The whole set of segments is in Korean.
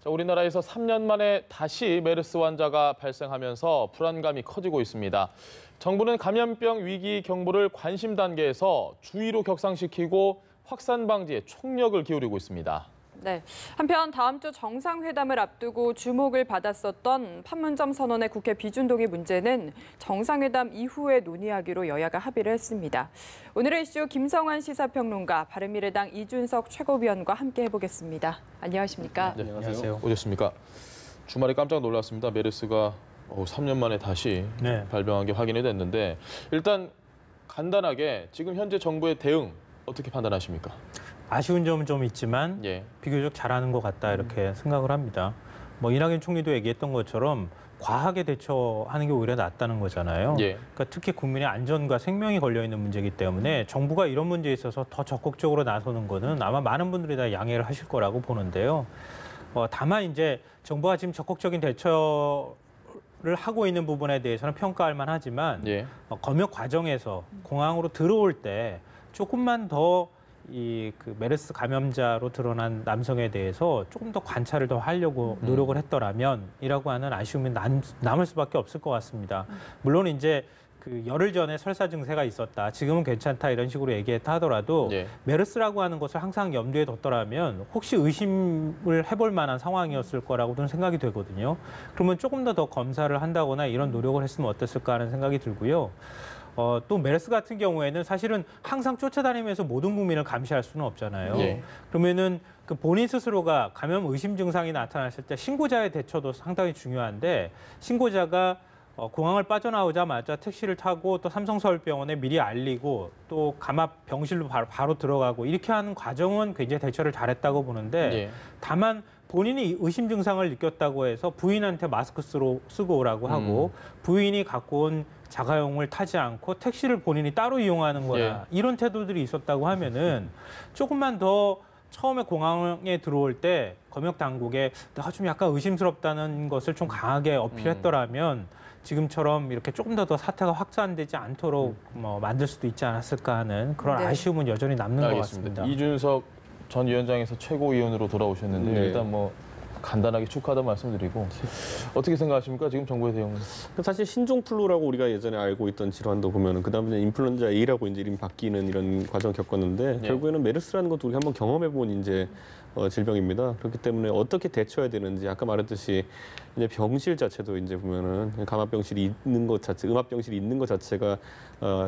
우리나라에서 3년 만에 다시 메르스 환자가 발생하면서 불안감이 커지고 있습니다. 정부는 감염병 위기 경보를 관심 단계에서 주의로 격상시키고 확산 방지에 총력을 기울이고 있습니다. 네. 한편 다음 주 정상회담을 앞두고 주목을 받았었던 판문점 선언의 국회 비준동의 문제는 정상회담 이후에 논의하기로 여야가 합의를 했습니다. 오늘의 이슈 김성환 시사평론가, 바른미래당 이준석 최고위원과 함께 해보겠습니다. 안녕하십니까? 네, 안녕하세요. 오셨습니까? 주말에 깜짝 놀랐습니다. 메르스가 3년 만에 다시 발병한 게 확인이 됐는데 일단 간단하게 지금 현재 정부의 대응 어떻게 판단하십니까? 아쉬운 점은 좀 있지만 비교적 잘하는 것 같다 이렇게 생각을 합니다. 뭐 이낙연 총리도 얘기했던 것처럼 과하게 대처하는 게 오히려 낫다는 거잖아요. 그러니까 특히 국민의 안전과 생명이 걸려 있는 문제이기 때문에 정부가 이런 문제에 있어서 더 적극적으로 나서는 거는 아마 많은 분들이 다 양해를 하실 거라고 보는데요. 다만 이제 정부가 지금 적극적인 대처를 하고 있는 부분에 대해서는 평가할 만하지만 검역 과정에서 공항으로 들어올 때 조금만 더 그 메르스 감염자로 드러난 남성에 대해서 조금 더 관찰을 더 하려고 노력을 했더라면이라고 하는 아쉬움이 남을 수밖에 없을 것 같습니다. 물론 이제 그 열흘 전에 설사 증세가 있었다, 지금은 괜찮다 이런 식으로 얘기했다 하더라도 메르스라고 하는 것을 항상 염두에 뒀더라면 혹시 의심을 해볼 만한 상황이었을 거라고는 생각이 되거든요. 그러면 조금 더 검사를 한다거나 이런 노력을 했으면 어땠을까 하는 생각이 들고요. 또 메르스 같은 경우에는 사실은 항상 쫓아다니면서 모든 국민을 감시할 수는 없잖아요. 그러면은 그 본인 스스로가 감염 의심 증상이 나타났을 때 신고자의 대처도 상당히 중요한데, 신고자가 공항을 빠져나오자마자 택시를 타고 또 삼성서울병원에 미리 알리고 또 감압 병실로 바로 들어가고 이렇게 하는 과정은 굉장히 대처를 잘했다고 보는데 다만 본인이 의심 증상을 느꼈다고 해서 부인한테 마스크 쓰고 오라고 하고 부인이 갖고 온 자가용을 타지 않고 택시를 본인이 따로 이용하는 거나 이런 태도들이 있었다고 하면은 조금만 더 처음에 공항에 들어올 때 검역 당국에 내가 좀 약간 의심스럽다는 것을 좀 강하게 어필했더라면 지금처럼 이렇게 조금 더 사태가 확산되지 않도록 만들 수도 있지 않았을까 하는 그런 아쉬움은 여전히 남는 것 같습니다. 이준석 전 위원장에서 최고위원으로 돌아오셨는데 일단 뭐 간단하게 축하하다 말씀드리고 어떻게 생각하십니까? 지금 정부의 대응은? 사실 신종플루라고 우리가 예전에 알고 있던 질환도 보면은 그다음에 인플루엔자 A라고 이제 이름이 바뀌는 이런 과정 겪었는데 결국에는 메르스라는 것도 우리가 한번 경험해본 이제 질병입니다. 그렇기 때문에 어떻게 대처해야 되는지 아까 말했듯이 이제 병실 자체도 이제 보면은 감압병실이 있는 것 자체, 음압병실이 있는 것 자체가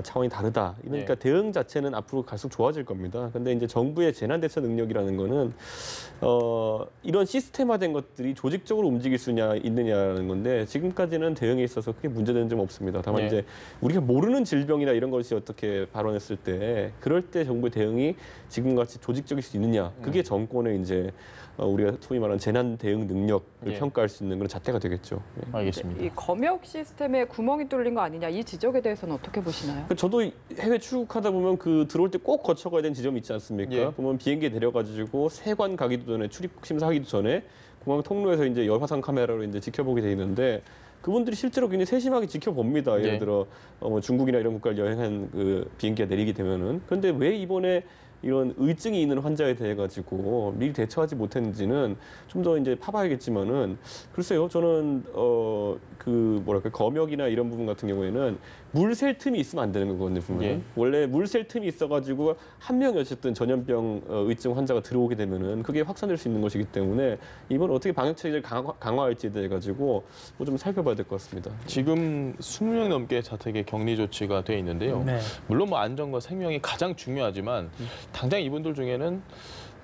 차원이 다르다. 그러니까 대응 자체는 앞으로 갈수록 좋아질 겁니다. 근데 이제 정부의 재난 대처 능력이라는 거는 이런 시스템화된 것들이 조직적으로 움직일 수 있느냐라는 건데 지금까지는 대응에 있어서 크게 문제되는 점은 없습니다. 다만 이제 우리가 모르는 질병이나 이런 것이 어떻게 발원했을 때 그럴 때 정부의 대응이 지금같이 조직적일 수 있느냐, 그게 정권의 이제 우리가 소위 말하는 재난 대응 능력을 평가할 수 있는 그런 잣대가 되겠죠. 알겠습니다. 이 검역 시스템에 구멍이 뚫린 거 아니냐, 이 지적에 대해서는 어떻게 보시나요? 저도 해외 출국하다 보면 그 들어올 때 꼭 거쳐가야 되는 지점이 있지 않습니까? 보면 비행기에 내려가지고 세관 가기도 전에 출입국 심사하기도 전에 공항 통로에서 이제 열화상 카메라로 이제 지켜보게 돼 있는데 그분들이 실제로 굉장히 세심하게 지켜봅니다. 예를 들어 중국이나 이런 국가를 여행한 그 비행기가 내리게 되면은. 그런데 왜 이번에 이런 의증이 있는 환자에 대해 가지고 미리 대처하지 못했는지는 좀 더 이제 파봐야겠지만은 글쎄요, 저는 그 뭐랄까 검역이나 이런 부분 같은 경우에는 물 셀 틈이 있으면 안 되는 거거든요. 보면 원래 물 셀 틈이 있어가지고 한 명이 어쨌든 전염병 의증 환자가 들어오게 되면은 그게 확산될 수 있는 것이기 때문에 이번 어떻게 방역 체계를 강화할지에 대해 가지고 뭐 좀 살펴봐야 될 것 같습니다. 지금 20명 넘게 자택에 격리 조치가 돼 있는데요. 물론 뭐 안전과 생명이 가장 중요하지만 당장 이분들 중에는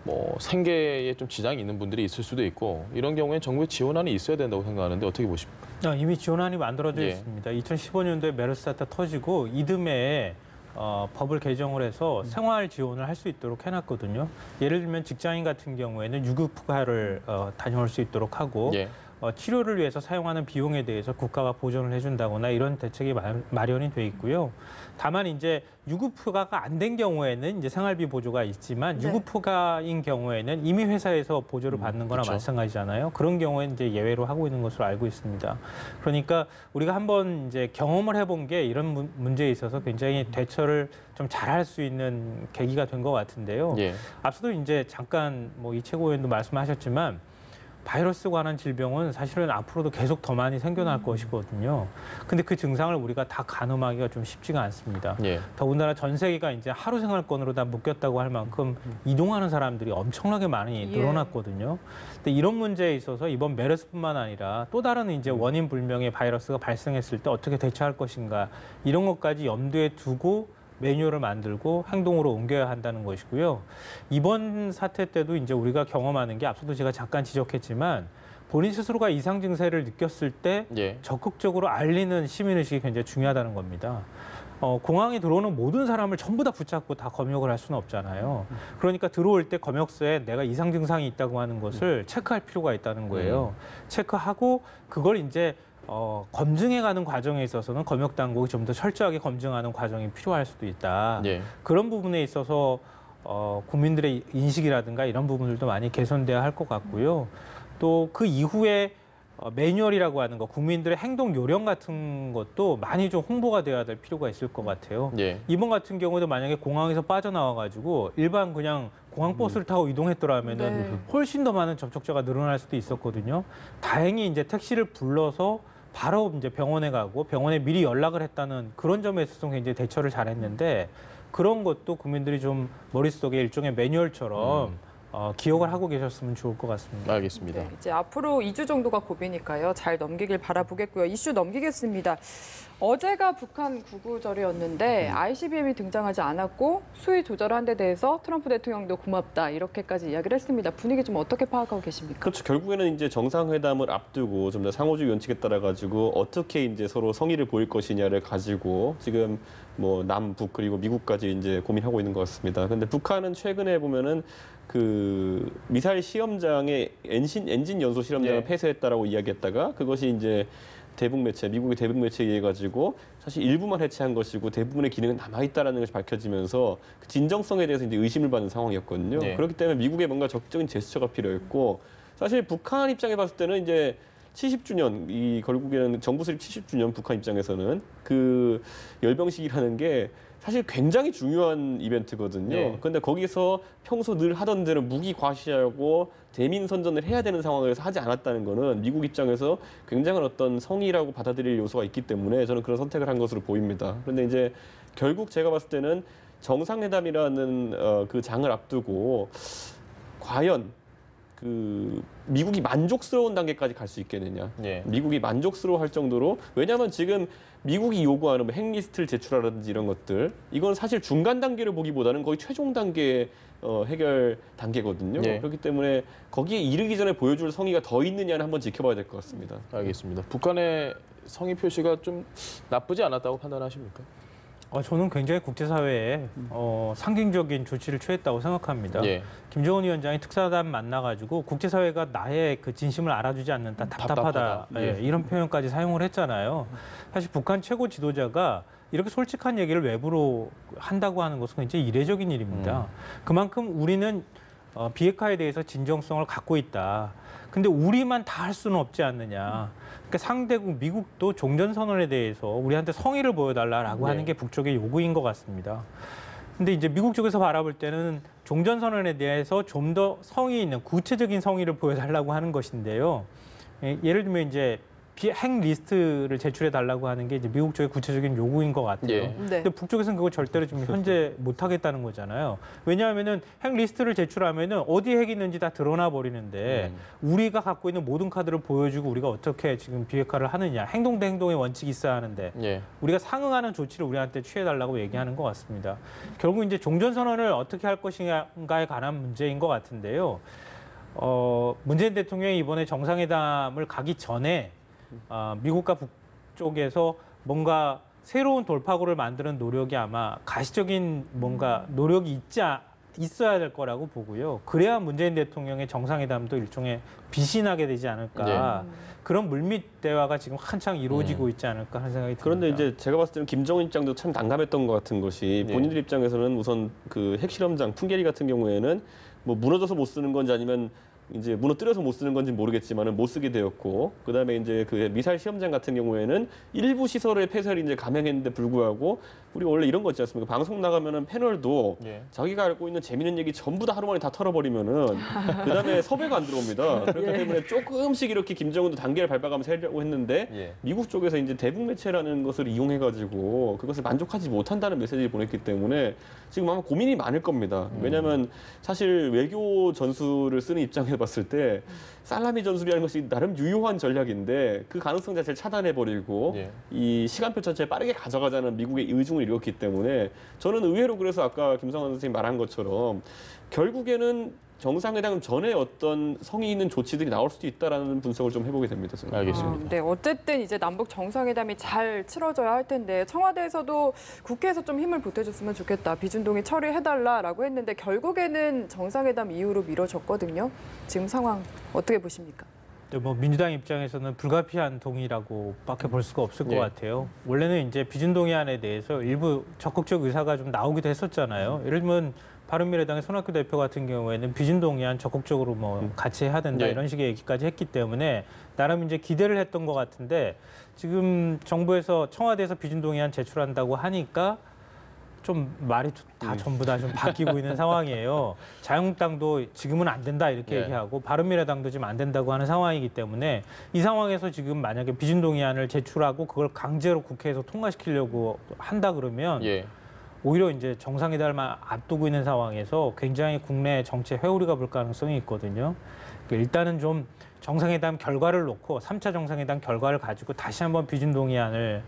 뭐 생계에 좀 지장이 있는 분들이 있을 수도 있고 이런 경우에 정부의 지원안이 있어야 된다고 생각하는데 어떻게 보십니까? 이미 지원안이 만들어져 있습니다. 2015년도에 메르스 사태 터지고 이듬해에 법을 개정을 해서 생활 지원을 할 수 있도록 해놨거든요. 예를 들면 직장인 같은 경우에는 유급휴가를 다녀올 수 있도록 하고 치료를 위해서 사용하는 비용에 대해서 국가가 보전을 해준다거나 이런 대책이 마련이 돼 있고요. 다만 이제 유급휴가가 안 된 경우에는 이제 생활비 보조가 있지만 유급휴가인 경우에는 이미 회사에서 보조를 받는 거나 마찬가지잖아요. 그런 경우에는 이제 예외로 하고 있는 것으로 알고 있습니다. 그러니까 우리가 한번 이제 경험을 해본 게 이런 문제에 있어서 굉장히 대처를 좀 잘할 수 있는 계기가 된 것 같은데요. 앞서도 이제 잠깐 뭐 이 최고위원도 말씀하셨지만 바이러스 관한 질병은 사실은 앞으로도 계속 더 많이 생겨날 것이거든요. 근데 그 증상을 우리가 다 가늠하기가 좀 쉽지가 않습니다. 예. 더군다나 전 세계가 이제 하루 생활권으로 다 묶였다고 할 만큼 이동하는 사람들이 엄청나게 많이 늘어났거든요. 근데 이런 문제에 있어서 이번 메르스뿐만 아니라 또 다른 이제 원인 불명의 바이러스가 발생했을 때 어떻게 대처할 것인가 이런 것까지 염두에 두고 매뉴얼을 만들고 행동으로 옮겨야 한다는 것이고요. 이번 사태 때도 이제 우리가 경험하는 게 앞서도 제가 잠깐 지적했지만 본인 스스로가 이상 증세를 느꼈을 때 적극적으로 알리는 시민의식이 굉장히 중요하다는 겁니다. 공항에 들어오는 모든 사람을 전부 다 붙잡고 다 검역을 할 수는 없잖아요. 그러니까 들어올 때 검역소에 내가 이상 증상이 있다고 하는 것을 체크할 필요가 있다는 거예요. 체크하고 그걸 이제 검증해가는 과정에 있어서는 검역 당국이 좀 더 철저하게 검증하는 과정이 필요할 수도 있다. 그런 부분에 있어서 국민들의 인식이라든가 이런 부분들도 많이 개선돼야 할 것 같고요. 또 그 이후에 매뉴얼이라고 하는 거, 국민들의 행동 요령 같은 것도 많이 좀 홍보가 돼야 될 필요가 있을 것 같아요. 이번 같은 경우도 만약에 공항에서 빠져나와가지고 일반 그냥 공항 버스를 타고 이동했더라면은 훨씬 더 많은 접촉자가 늘어날 수도 있었거든요. 다행히 이제 택시를 불러서 바로 이제 병원에 가고 병원에 미리 연락을 했다는 그런 점에 있어서 굉장히 대처를 잘했는데 그런 것도 국민들이 좀 머릿속에 일종의 매뉴얼처럼 기억을 하고 계셨으면 좋을 것 같습니다. 알겠습니다. 네, 이제 앞으로 2주 정도가 고비니까요. 잘 넘기길 바라보겠고요. 이슈 넘기겠습니다. 어제가 북한 구구절이었는데 ICBM이 등장하지 않았고 수위 조절한 데 대해서 트럼프 대통령도 고맙다 이렇게까지 이야기를 했습니다. 분위기 좀 어떻게 파악하고 계십니까? 그렇죠. 결국에는 이제 정상회담을 앞두고 좀 더 상호주의 원칙에 따라 가지고 어떻게 이제 서로 성의를 보일 것이냐를 가지고 지금 뭐 남북 그리고 미국까지 이제 고민하고 있는 것 같습니다. 근데 북한은 최근에 보면은 그 미사일 시험장의 엔진 연소 실험장을 폐쇄했다라고 이야기했다가 그것이 이제 대북 매체, 미국의 대북 매체에 의해 가지고 사실 일부만 해체한 것이고 대부분의 기능은 남아있다라는 것이 밝혀지면서 그 진정성에 대해서 이제 의심을 받는 상황이었거든요. 그렇기 때문에 미국의 뭔가 적극적인 제스처가 필요했고 사실 북한 입장에 봤을 때는 이제 70주년, 이 결국에는 정부 수립 70주년 북한 입장에서는 그 열병식이라는 게 사실 굉장히 중요한 이벤트거든요. 그런데 거기서 평소 늘 하던 대로 무기 과시하고 대민 선전을 해야 되는 상황에서 하지 않았다는 거는 미국 입장에서 굉장한 어떤 성의라고 받아들일 요소가 있기 때문에 저는 그런 선택을 한 것으로 보입니다. 그런데 이제 결국 제가 봤을 때는 정상회담이라는 그 장을 앞두고 과연 그 미국이 만족스러운 단계까지 갈 수 있겠느냐. 미국이 만족스러워할 정도로 왜냐하면 지금 미국이 요구하는 뭐 핵리스트를 제출하라든지 이런 것들 이건 사실 중간 단계를 보기보다는 거의 최종 단계의 해결 단계거든요. 그렇기 때문에 거기에 이르기 전에 보여줄 성의가 더 있느냐는 한번 지켜봐야 될 것 같습니다. 알겠습니다. 북한의 성의 표시가 좀 나쁘지 않았다고 판단하십니까? 저는 굉장히 국제사회에 상징적인 조치를 취했다고 생각합니다. 김정은 위원장이 특사단 만나가지고 국제사회가 나의 그 진심을 알아주지 않는다, 답답하다. 이런 표현까지 사용을 했잖아요. 사실 북한 최고 지도자가 이렇게 솔직한 얘기를 외부로 한다고 하는 것은 굉장히 이례적인 일입니다. 그만큼 우리는 비핵화에 대해서 진정성을 갖고 있다. 근데 우리만 다 할 수는 없지 않느냐. 그러니까 상대국 미국도 종전선언에 대해서 우리한테 성의를 보여달라라고 하는 게 북쪽의 요구인 것 같습니다. 근데 이제 미국 쪽에서 바라볼 때는 종전선언에 대해서 좀 더 성의 있는 구체적인 성의를 보여달라고 하는 것인데요. 예를 들면 이제 핵 리스트를 제출해 달라고 하는 게 이제 미국 쪽의 구체적인 요구인 것 같아요. 근데 북쪽에서는 그거 절대로 지금 현재 못 하겠다는 거잖아요. 왜냐하면은 핵 리스트를 제출하면은 어디에 핵이 있는지 다 드러나 버리는데 우리가 갖고 있는 모든 카드를 보여주고 우리가 어떻게 지금 비핵화를 하느냐. 행동 대 행동의 원칙이 있어야 하는데 우리가 상응하는 조치를 우리한테 취해 달라고 얘기하는 것 같습니다. 결국 이제 종전선언을 어떻게 할 것인가에 관한 문제인 것 같은데요. 문재인 대통령이 이번에 정상회담을 가기 전에 미국과 북쪽에서 뭔가 새로운 돌파구를 만드는 노력이 아마 가시적인 뭔가 노력이 있어야 될 거라고 보고요. 그래야 문재인 대통령의 정상회담도 일종의 빛이 나게 되지 않을까. 그런 물밑 대화가 지금 한창 이루어지고 있지 않을까 하는 생각이 듭니다. 그런데 이제 제가 봤을 때는 김정은 입장도 참 난감했던 것 같은 것이 본인들 입장에서는 우선 그 핵실험장 풍계리 같은 경우에는 뭐 무너져서 못 쓰는 건지 아니면 이제 무너뜨려서 못 쓰는 건지 모르겠지만은 못 쓰게 되었고, 그다음에 이제 그 미사일 시험장 같은 경우에는 일부 시설의 폐쇄를 이제 감행했는데 불구하고 우리 원래 이런 거 있지 않습니까? 방송 나가면은 패널도 자기가 알고 있는 재밌는 얘기 전부 다 하루 만에 다 털어버리면은 그다음에 섭외가 안 들어옵니다. 그렇기 때문에 조금씩 이렇게 김정은도 단계를 밟아가면서 하려고 했는데 미국 쪽에서 이제 대북 매체라는 것을 이용해가지고 그것을 만족하지 못한다는 메시지를 보냈기 때문에 지금 아마 고민이 많을 겁니다. 왜냐하면 사실 외교 전술을 쓰는 입장에서 봤을 때 살라미 전술이라는 것이 나름 유효한 전략인데 그 가능성 자체를 차단해버리고 이 시간표 자체를 빠르게 가져가자는 미국의 의중을 이뤘기 때문에 저는 의외로 그래서 아까 김성환 선생님 말한 것처럼 결국에는 정상회담 전에 어떤 성의 있는 조치들이 나올 수도 있다라는 분석을 좀 해보게 됩니다. 저는. 알겠습니다. 네, 어쨌든 이제 남북 정상회담이 잘 치러져야 할 텐데 청와대에서도 국회에서 좀 힘을 보태줬으면 좋겠다. 비준동의 처리해달라라고 했는데 결국에는 정상회담 이후로 미뤄졌거든요. 지금 상황 어떻게 보십니까? 뭐 민주당 입장에서는 불가피한 동의라고밖에 볼 수가 없을 것 같아요. 원래는 이제 비준동의안에 대해서 일부 적극적 의사가 좀 나오기도 했었잖아요. 예를 들면 바른미래당의 손학규 대표 같은 경우에는 비준동의안 적극적으로 뭐 같이 해야 된다 이런 식의 얘기까지 했기 때문에 나름 이제 기대를 했던 것 같은데 지금 정부에서 청와대에서 비준동의안 제출한다고 하니까 좀 말이 다 전부 다 좀 바뀌고 있는 상황이에요. 자유한국당도 지금은 안 된다 이렇게 얘기하고 바른미래당도 지금 안 된다고 하는 상황이기 때문에 이 상황에서 지금 만약에 비준동의안을 제출하고 그걸 강제로 국회에서 통과시키려고 한다 그러면 오히려 이제 정상회담을 앞두고 있는 상황에서 굉장히 국내 정치에 회오리가 불 가능성이 있거든요. 그러니까 일단은 좀 정상회담 결과를 놓고 3차 정상회담 결과를 가지고 다시 한번 비준동의안을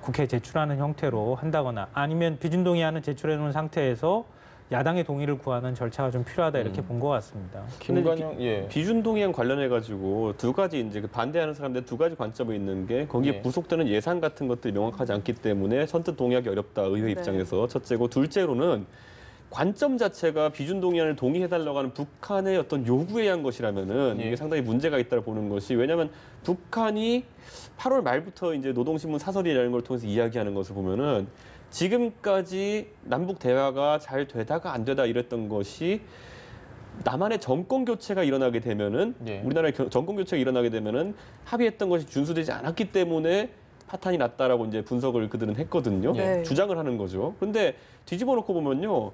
국회에 제출하는 형태로 한다거나 아니면 비준동의안을 제출해 놓은 상태에서 야당의 동의를 구하는 절차가 좀 필요하다 이렇게 본 것 같습니다. 김관영 비준동의안 관련해 가지고 두 가지 이제 그 반대하는 사람들 두 가지 관점이 있는 게 거기에 부속되는 예산 같은 것들이 명확하지 않기 때문에 선뜻 동의하기 어렵다 의회 입장에서 첫째고 둘째로는 관점 자체가 비준동의안을 동의해달라고 하는 북한의 어떤 요구에 의한 것이라면은 이게 상당히 문제가 있다고 보는 것이 왜냐하면 북한이 8월 말부터 이제 노동신문 사설이라는 걸 통해서 이야기하는 것을 보면은 지금까지 남북 대화가 잘 되다가 안 되다 이랬던 것이 남한의 정권 교체가 일어나게 되면은 우리나라의 정권 교체가 일어나게 되면은 합의했던 것이 준수되지 않았기 때문에 파탄이 났다라고 이제 분석을 그들은 했거든요. 주장을 하는 거죠. 그런데 뒤집어 놓고 보면요.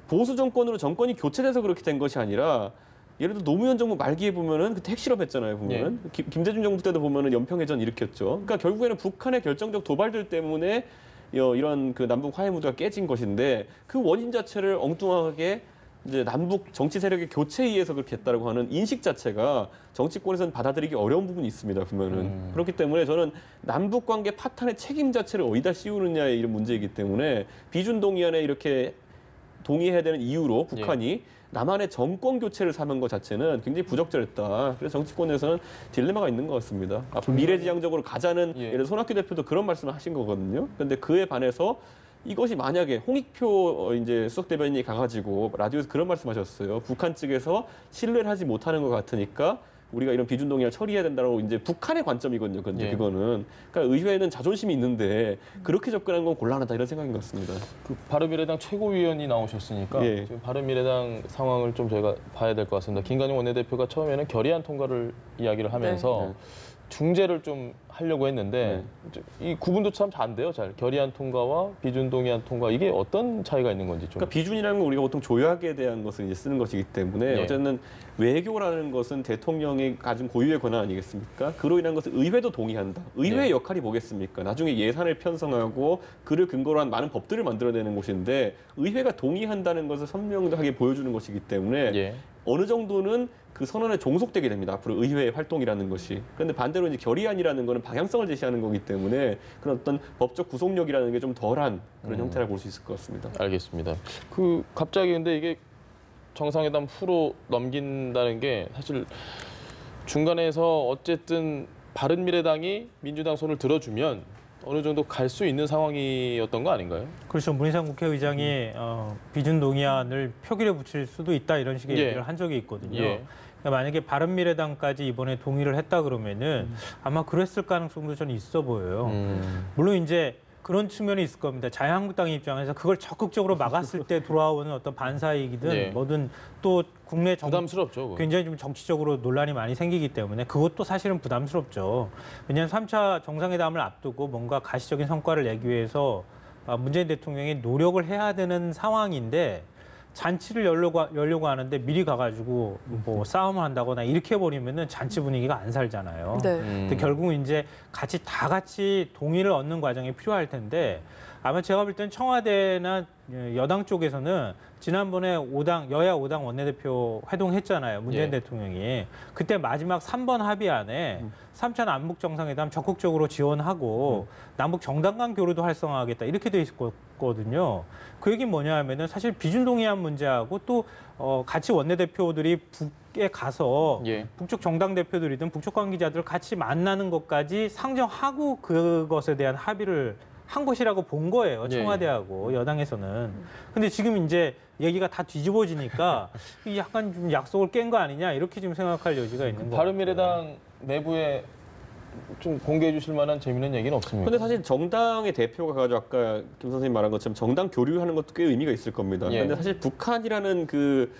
보수 정권으로 정권이 교체돼서 그렇게 된 것이 아니라 예를 들어 노무현 정부 말기에 보면은 그때 핵실험 했잖아요. 보면은 김대중 정부 때도 보면은 연평해전 일으켰죠. 그러니까 결국에는 북한의 결정적 도발들 때문에 이런 그 남북 화해 무드가 깨진 것인데 그 원인 자체를 엉뚱하게 이제 남북 정치 세력의 교체에 의해서 그렇게 했다라고 하는 인식 자체가 정치권에서는 받아들이기 어려운 부분이 있습니다. 보면은 그렇기 때문에 저는 남북 관계 파탄의 책임 자체를 어디다 씌우느냐의 이런 문제이기 때문에 비준동의안에 이렇게 동의해야 되는 이유로 북한이 남한의 정권 교체를 삼은 것 자체는 굉장히 부적절했다. 그래서 정치권에서는 딜레마가 있는 것 같습니다. 앞으로 미래지향적으로 가자는 예를 들어 손학규 대표도 그런 말씀을 하신 거거든요. 그런데 그에 반해서 이것이 만약에 홍익표 이제 수석 대변인이 가가지고 라디오에서 그런 말씀하셨어요. 북한 측에서 신뢰를 하지 못하는 것 같으니까 우리가 이런 비준동의안을 처리해야 된다고 이제 북한의 관점이거든요. 근데 그거는 그러니까 의회에는 자존심이 있는데 그렇게 접근하는 건 곤란하다 이런 생각인 것 같습니다. 그 바른미래당 최고위원이 나오셨으니까 지금 바른미래당 상황을 좀 저희가 봐야 될 것 같습니다. 김관영 원내대표가 처음에는 결의안 통과를 이야기를 하면서 중재를 좀 하려고 했는데 이 구분도 참 잘 안 돼요. 잘 결의안 통과와 비준동의안 통과 이게 어떤 차이가 있는 건지 좀. 그러니까 비준이라는 건 우리가 보통 조약에 대한 것을 이제 쓰는 것이기 때문에 어쨌든 외교라는 것은 대통령이 가진 고유의 권한 아니겠습니까? 그로 인한 것을 의회도 동의한다. 의회의 역할이 뭐겠습니까? 나중에 예산을 편성하고 그를 근거로 한 많은 법들을 만들어내는 곳인데 의회가 동의한다는 것을 선명하게 보여주는 것이기 때문에 어느 정도는 그 선언에 종속되게 됩니다. 앞으로 의회의 활동이라는 것이. 그런데 반대로 이제 결의안이라는 거는 방향성을 제시하는 거기 때문에 그런 어떤 법적 구속력이라는 게 좀 덜한 그런 형태라고 볼 수 있을 것 같습니다. 알겠습니다. 그 갑자기 근데 이게 정상회담 후로 넘긴다는 게 사실 중간에서 어쨌든 바른미래당이 민주당 손을 들어주면 어느 정도 갈 수 있는 상황이었던 거 아닌가요? 그렇죠. 문희상 국회의장이 비준동의안을 표결에 붙일 수도 있다 이런 식의 얘기를 한 적이 있거든요. 그러니까 만약에 바른미래당까지 이번에 동의를 했다 그러면은 아마 그랬을 가능성도 저는 있어 보여요. 물론 이제 그런 측면이 있을 겁니다. 자유한국당 입장에서 그걸 적극적으로 막았을 때 돌아오는 어떤 반사이익이든 네. 뭐든 또 국내 부담스럽죠. 굉장히 좀 정치적으로 논란이 많이 생기기 때문에 그것도 사실은 부담스럽죠. 왜냐하면 3차 정상회담을 앞두고 뭔가 가시적인 성과를 내기 위해서 문재인 대통령이 노력을 해야 되는 상황인데 잔치를 열려고 하는데 미리 가가지고 뭐 싸움을 한다거나 이렇게 해버리면은 잔치 분위기가 안 살잖아요. 네. 근데 결국은 이제 다 같이 동의를 얻는 과정이 필요할 텐데 아마 제가 볼 때는 청와대나 여당 쪽에서는 지난번에 여야 5당 원내대표 회동했잖아요. 문재인 예. 대통령이. 그때 마지막 3번 합의안에 3차 남북 정상회담 적극적으로 지원하고 남북 정당 간 교류도 활성화하겠다 이렇게 돼 있었거든요. 그 얘기는 뭐냐 하면은 사실 비준동의안 문제하고 또 같이 원내대표들이 북에 가서 예. 북쪽 정당 대표들이든 북쪽 관계자들 같이 만나는 것까지 상정하고 그것에 대한 합의를 한 것이라고 본 거예요. 청와대하고 여당에서는. 근데 지금 이제 얘기가 다 뒤집어지니까 약간 좀 약속을 깬 거 아니냐 이렇게 좀 생각할 여지가 있는 거예요. 바른미래당 내부에 좀 공개해 주실 만한 재미있는 얘기는 없습니까? 근데 사실 정당의 대표가 가지고 아까 김 선생님 말한 것처럼 정당 교류하는 것도 꽤 의미가 있을 겁니다. 예. 근데 사실 북한이라는 그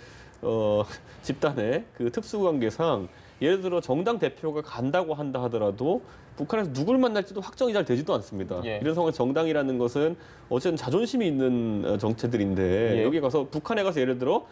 집단의 그 특수관계상 예를 들어 정당 대표가 간다고 한다 하더라도 북한에서 누굴 만날지도 확정이 잘 되지도 않습니다. 예. 이런 상황에 정당이라는 것은 어쨌든 자존심이 있는 정체들인데 예. 여기 가서 북한에 가서 예를 들어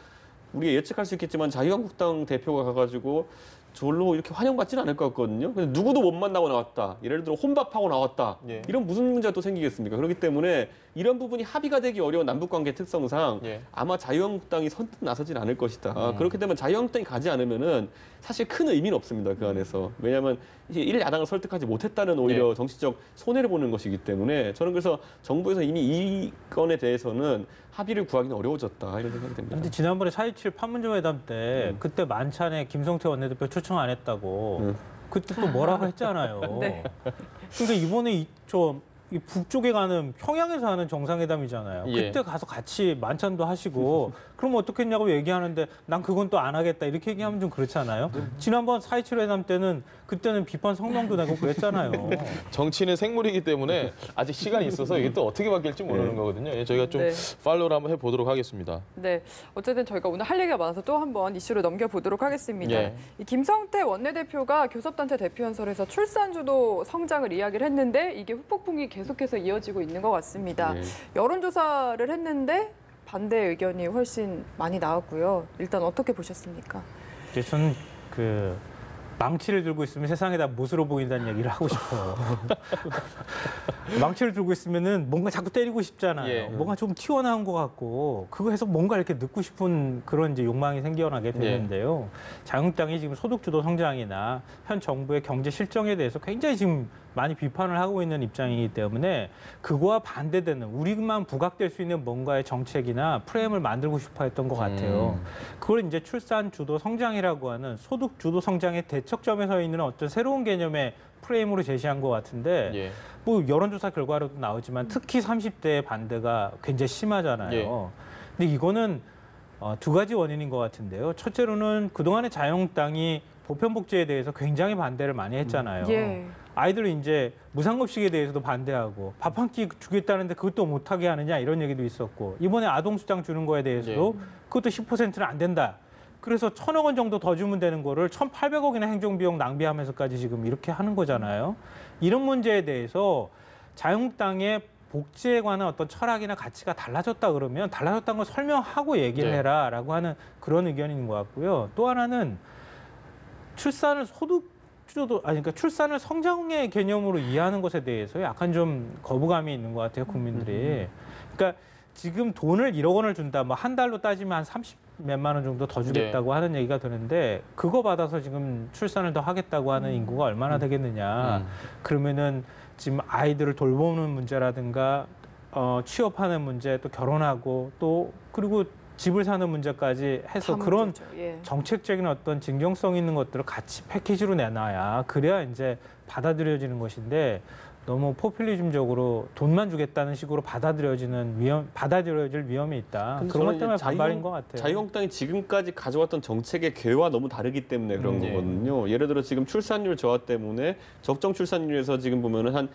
우리가 예측할 수 있겠지만 자유한국당 대표가 가가지고 절로 이렇게 환영받지는 않을 것 같거든요. 근데 누구도 못 만나고 나왔다. 예를 들어 혼밥하고 나왔다. 예. 이런 무슨 문제가 또 생기겠습니까? 그렇기 때문에 이런 부분이 합의가 되기 어려운 남북관계 특성상 예. 아마 자유한국당이 선뜻 나서진 않을 것이다. 그렇기 때문에 자유한국당이 가지 않으면은 사실 큰 의미는 없습니다. 그 안에서. 왜냐하면 이제 1야당을 설득하지 못했다는 오히려 예. 정치적 손해를 보는 것이기 때문에 저는 그래서 정부에서 이미 이 건에 대해서는 합의를 구하기는 어려워졌다. 이런 생각이 듭니다. 근데 지난번에 4.27 판문점 회담 때 그때 만찬에 김성태 원내대표 초청 안 했다고 그때 또 뭐라고 했잖아요. 네. 그러니까 이번에 이 북쪽에 가는 평양에서 하는 정상회담이잖아요. 예. 그때 가서 같이 만찬도 하시고 그럼 어떻겠냐고 얘기하는데 난 그건 또 안 하겠다 이렇게 얘기하면 좀 그렇잖아요. 지난번 4.27 회담 때는 그때는 비판 성명도 내고 그랬잖아요. 정치는 생물이기 때문에 아직 시간이 있어서 이게 또 어떻게 바뀔지 모르는 거거든요. 예, 저희가 좀 네. 팔로우를 한번 해보도록 하겠습니다. 네, 어쨌든 저희가 오늘 할 얘기가 많아서 또 한번 이슈로 넘겨보도록 하겠습니다. 예. 이 김성태 원내대표가 교섭단체 대표연설에서 출산주도 성장을 이야기를 했는데 이게 후폭풍이 계속해서 이어지고 있는 것 같습니다. 네. 여론조사를 했는데 반대 의견이 훨씬 많이 나왔고요. 일단 어떻게 보셨습니까? 저는 그 망치를 들고 있으면 세상에 다 못으로 보인다는 얘기를 하고 싶어요. 망치를 들고 있으면은 뭔가 자꾸 때리고 싶잖아요. 예. 뭔가 좀 튀어나온 것 같고 그거 해서 뭔가 이렇게 넣고 싶은 그런 이제 욕망이 생겨나게 되는데요. 자유한국당이 지금 소득주도 성장이나 현 정부의 경제 실정에 대해서 굉장히 지금 많이 비판을 하고 있는 입장이기 때문에 그거와 반대되는 우리만 부각될 수 있는 뭔가의 정책이나 프레임을 만들고 싶어 했던 것 같아요. 그걸 이제 출산 주도 성장이라고 하는 소득 주도 성장의 대척점에 서 있는 어떤 새로운 개념의 프레임으로 제시한 것 같은데 예. 뭐 여론조사 결과로도 나오지만 특히 30대의 반대가 굉장히 심하잖아요. 예. 근데 이거는 두 가지 원인인 것 같은데요. 첫째로는 그동안의 자유한국당이 보편복지에 대해서 굉장히 반대를 많이 했잖아요. 예. 아이들 이제 무상급식에 대해서도 반대하고 밥 한 끼 주겠다는데 그것도 못하게 하느냐 이런 얘기도 있었고 이번에 아동수당 주는 거에 대해서도 그것도 10%는 안 된다. 그래서 1,000억 원 정도 더 주면 되는 거를 1,800억이나 행정비용 낭비하면서까지 지금 이렇게 하는 거잖아요. 이런 문제에 대해서 자유한국당의 복지에 관한 어떤 철학이나 가치가 달라졌다 그러면 달라졌다는 걸 설명하고 얘기를 해라라고 하는 그런 의견인 것 같고요. 또 하나는 출산을 그러니까 출산을 성장의 개념으로 이해하는 것에 대해서 약간 좀 거부감이 있는 것 같아요, 국민들이. 그러니까 지금 돈을 1억 원을 준다, 뭐 한 달로 따지면 한 30몇만 원 정도 더 주겠다고 하는 얘기가 드는데 그거 받아서 지금 출산을 더 하겠다고 하는 인구가 얼마나 되겠느냐. 그러면은 지금 아이들을 돌보는 문제라든가 취업하는 문제, 또 결혼하고 또 그리고 집을 사는 문제까지 해서 그런 정책적인 어떤 진정성 있는 것들을 같이 패키지로 내놔야 그래야 이제 받아들여지는 것인데 너무 포퓰리즘적으로 돈만 주겠다는 식으로 받아들여질 위험이 있다. 그런 것 때문에 반발인 것 같아요. 자유한국당이 지금까지 가져왔던 정책의 궤와 너무 다르기 때문에 그런 거거든요. 예를 들어 지금 출산율 저하 때문에 적정 출산율에서 지금 보면은 한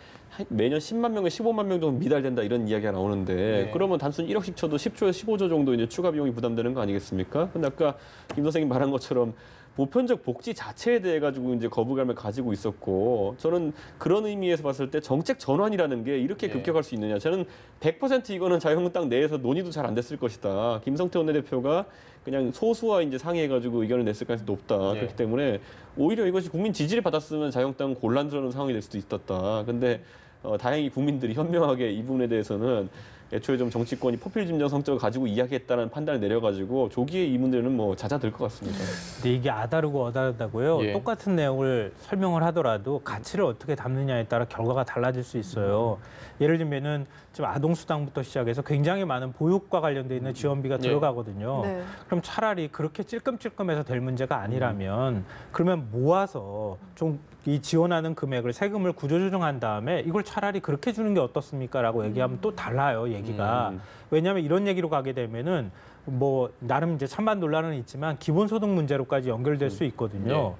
매년 10만 명에 15만 명 정도 미달된다 이런 이야기가 나오는데 그러면 단순 1억씩 쳐도 10조에서 15조 정도 이제 추가 비용이 부담되는 거 아니겠습니까? 근데 아까 김 선생님 말한 것처럼 보편적 복지 자체에 대해 가지고 이제 거부감을 가지고 있었고 저는 그런 의미에서 봤을 때 정책 전환이라는 게 이렇게 급격할 수 있느냐. 저는 100% 이거는 자유한국당 내에서 논의도 잘 안 됐을 것이다. 김성태 원내대표가 그냥 소수와 이제 상의해가지고 의견을 냈을 가능성이 높다. 그렇기 때문에 오히려 이것이 국민 지지를 받았으면 자유한국당은 곤란스러운 상황이 될 수도 있었다. 근데 다행히 국민들이 현명하게 이 부분에 대해서는 애초에 좀 정치권이 포퓰리즘적 성격을 가지고 이야기했다는 판단을 내려가지고 조기에 이 문제는 뭐 잦아들 것 같습니다. 근데 이게 아다르고 어다르다고요. 똑같은 내용을 설명을 하더라도 가치를 어떻게 담느냐에 따라 결과가 달라질 수 있어요. 예를 들면은 지금 아동수당부터 시작해서 굉장히 많은 보육과 관련돼 있는 지원비가 들어가거든요. 그럼 차라리 그렇게 찔끔찔끔해서 될 문제가 아니라면 그러면 모아서 좀 이 지원하는 금액을 세금을 구조조정한 다음에 이걸 차라리 그렇게 주는 게 어떻습니까?라고 얘기하면 또 달라요, 얘기가. 왜냐하면 이런 얘기로 가게 되면은 뭐 나름 이제 찬반 논란은 있지만 기본소득 문제로까지 연결될 수 있거든요.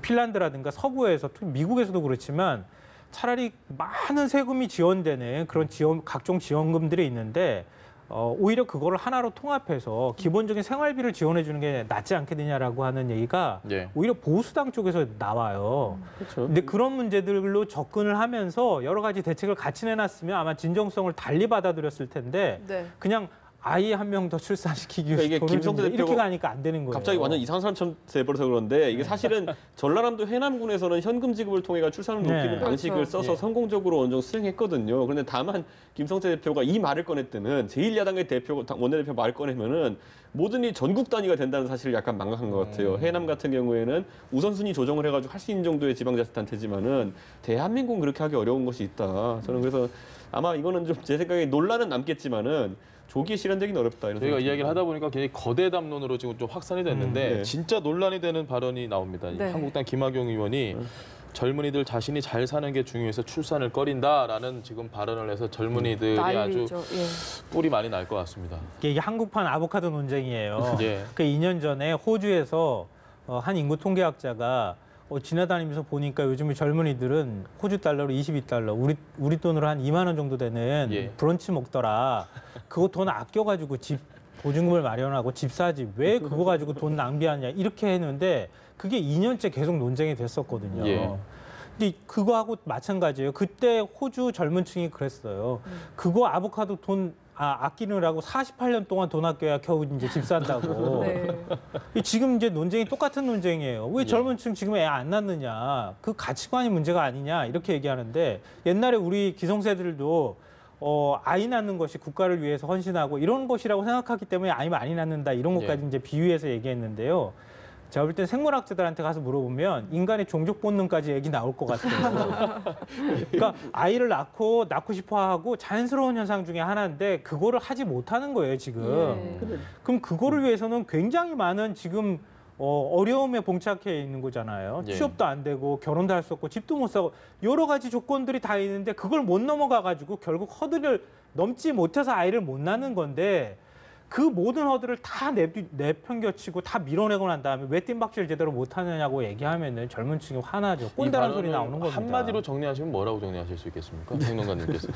핀란드라든가 서구에서 미국에서도 그렇지만 차라리 많은 세금이 지원되는 그런 각종 지원금들이 있는데 오히려 그거를 하나로 통합해서 기본적인 생활비를 지원해 주는 게 낫지 않겠느냐라고 하는 얘기가 오히려 보수당 쪽에서 나와요. 근데 그런 문제들로 접근을 하면서 여러 가지 대책을 같이 내놨으면 아마 진정성을 달리 받아들였을 텐데 그냥 아이 한 명 더 출산시키기 위해서 이게 김성태 대표가 이렇게 가니까 안 되는 거예요. 갑자기 완전 이상한 사람처럼 돼버려서 그런데 이게 사실은 전라남도 해남군에서는 현금 지급을 통해 출산을 높이는 방식을 써서 성공적으로 어느 정도 수행했거든요. 그런데 다만 김성태 대표가 이 말을 꺼낼 때는 제1야당의 원내대표 말을 꺼내면은 모든 이 전국 단위가 된다는 사실을 약간 망각한 것 같아요. 해남 같은 경우에는 우선순위 조정을 해가지고 할 수 있는 정도의 지방자치단체지만은 대한민국은 그렇게 하기 어려운 것이 있다. 저는 그래서 아마 이거는 좀 제 생각에 논란은 남겠지만은 조기에 실현되기는 어렵다. 이런 저희가 이야기를 하다 보니까 굉장히 거대 담론으로 지금 좀 확산이 됐는데 진짜 논란이 되는 발언이 나옵니다. 한국당 김학용 의원이 젊은이들 자신이 잘 사는 게 중요해서 출산을 꺼린다라는 지금 발언을 해서 젊은이들이 아주 뿔이 많이 날 것 같습니다. 이게 한국판 아보카도 논쟁이에요. 그 2년 전에 호주에서 한 인구 통계학자가 지나다니면서 보니까 요즘 젊은이들은 호주 달러로 22달러, 우리 돈으로 한 2만 원 정도 되는 브런치 먹더라. 그거 돈 아껴가지고 집 보증금을 마련하고 집 사지. 왜 그거 가지고 돈 낭비하냐. 이렇게 했는데 그게 2년째 계속 논쟁이 됐었거든요. 근데 그거하고 마찬가지예요. 그때 호주 젊은 층이 그랬어요. 그거 아보카도 돈 아끼느라고 48년 동안 돈 아껴야 겨우 이제 집 산다고. 지금 이제 논쟁이 똑같은 논쟁이에요. 왜 젊은 층 지금 애 안 낳느냐. 그 가치관이 문제가 아니냐. 이렇게 얘기하는데 옛날에 우리 기성세들도 아이 낳는 것이 국가를 위해서 헌신하고 이런 것이라고 생각하기 때문에 아이 많이 낳는다. 이런 것까지 이제 비유해서 얘기했는데요. 제가 볼 때 생물학자들한테 가서 물어보면 인간의 종족 본능까지 얘기 나올 것 같아요. 그러니까 아이를 낳고 싶어 하고 자연스러운 현상 중에 하나인데 그거를 하지 못하는 거예요, 지금. 그럼 그거를 위해서는 굉장히 많은 지금 어려움에 봉착해 있는 거잖아요. 취업도 안 되고 결혼도 할 수 없고 집도 못 사고 여러 가지 조건들이 다 있는데 그걸 못 넘어가가지고 결국 허들을 넘지 못해서 아이를 못 낳는 건데 그 모든 허들을 다 내팽겨치고 다 밀어내고 난 다음에 왜 뜀박질 제대로 못하느냐고 얘기하면은 젊은 층이 화나죠. 꼰대라는 소리 나오는 겁니다. 한마디로 정리하시면 뭐라고 정리하실 수 있겠습니까? 평론가님께서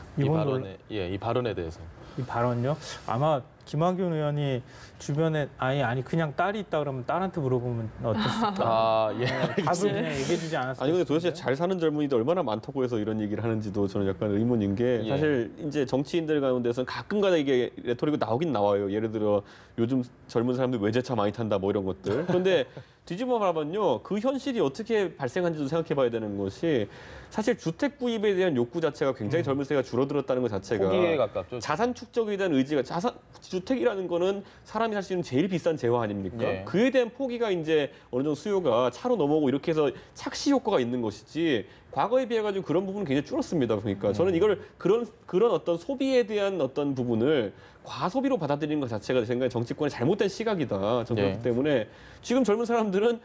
이 발언에 대해서. 이 발언요? 아마 김학용 의원이 주변에 아니 그냥 딸이 있다 그러면 딸한테 물어보면 어땠을까? 답을 그냥 얘기해주지 않았을까? 아니 근데 도대체 잘 사는 젊은이들 얼마나 많다고 해서 이런 얘기를 하는지도 저는 약간 의문인 게 사실 이제 정치인들 가운데서는 가끔가다 이게 레토릭이 나오긴 나와요. 예를 들어 요즘 젊은 사람들 외제차 많이 탄다 뭐 이런 것들. 그런데 뒤집어 봐보면요. 그 현실이 어떻게 발생한지도 생각해 봐야 되는 것이 사실 주택 구입에 대한 욕구 자체가 굉장히 젊은 세대가 줄어들었다는 것 자체가 포기에 가깝죠. 자산 축적에 대한 의지가 주택이라는 거는 사람이 살 수 있는 제일 비싼 재화 아닙니까? 그에 대한 포기가 이제 어느 정도 수요가 차로 넘어오고 이렇게 해서 착시 효과가 있는 것이지 과거에 비해 가지고 그런 부분은 굉장히 줄었습니다. 그러니까 저는 이걸 그런 어떤 소비에 대한 어떤 부분을 과소비로 받아들이는 것 자체가 제 생각에 정치권의 잘못된 시각이다. 저는 그렇기 때문에 지금 젊은 사람들은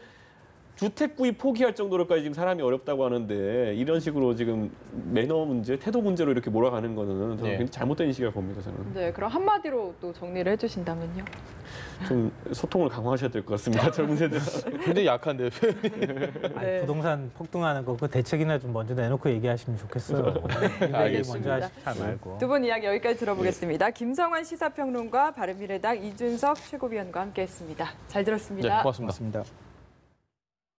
주택 구입 포기할 정도로까지 지금 사람이 어렵다고 하는데 이런 식으로 지금 매너 문제, 태도 문제로 이렇게 몰아가는 거는 저는 굉장히 잘못된 인식이라고 봅니다. 저는. 네, 그럼 한마디로 또 정리를 해주신다면요? 좀 소통을 강화하셔야 될 것 같습니다. 젊은 세대. 굉장히 약한데요. 네. 부동산 폭등하는 거 그 대책이나 좀 먼저 내놓고 얘기하시면 좋겠어요. 알겠습니다. 먼저 하시지 말고. 두 분 이야기 여기까지 들어보겠습니다. 김성환 시사평론가, 바른미래당 이준석 최고위원과 함께했습니다. 잘 들었습니다. 네, 고맙습니다.